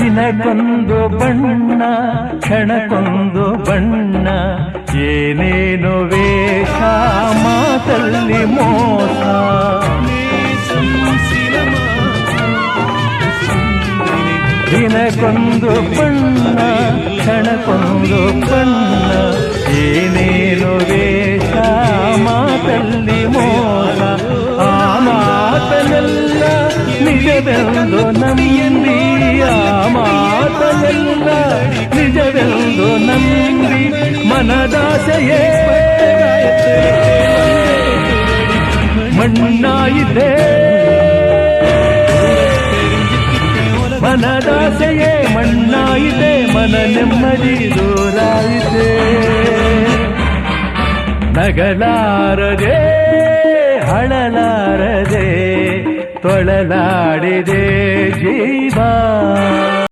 ದಿನಕ್ಕೊಂದು ಬಣ್ಣ ಕ್ಷಣಕ್ಕೊಂದು ಬಣ್ಣ ಏನೇನು ವೇಷ ಮಾತಲ್ಲಿ ಮೋಸ ದಿನಕ್ಕೊಂದು ಬಣ್ಣ ಕ್ಷಣಕ್ಕೊಂದು ಬಣ್ಣ ಏನೇನು ವೇಷ ಮಾತಲ್ಲಿ ಮೋಸ ಆ ಮಾತನೆಲ್ಲ ನಿಜವೆಂದು ನಂಬಿ ಆ ಮಾತನೆಲ್ಲ ನಿಜವೆಂದು ನಂಬಿ ಮನದಾಸೆಯೇ ಮಣ್ಣಾಯಿತೆ ಮನದಾಸೆಯೇ ಮಣ್ಣಾಯಿತೆ ಮನ ನೆಮ್ಮದಿ ದೂರಾಯಿತೆ ನಗಲಾರದೆ ಹಳಲಾರದೆ ತೊಳಲಾಡಿದೆ ಜೀವ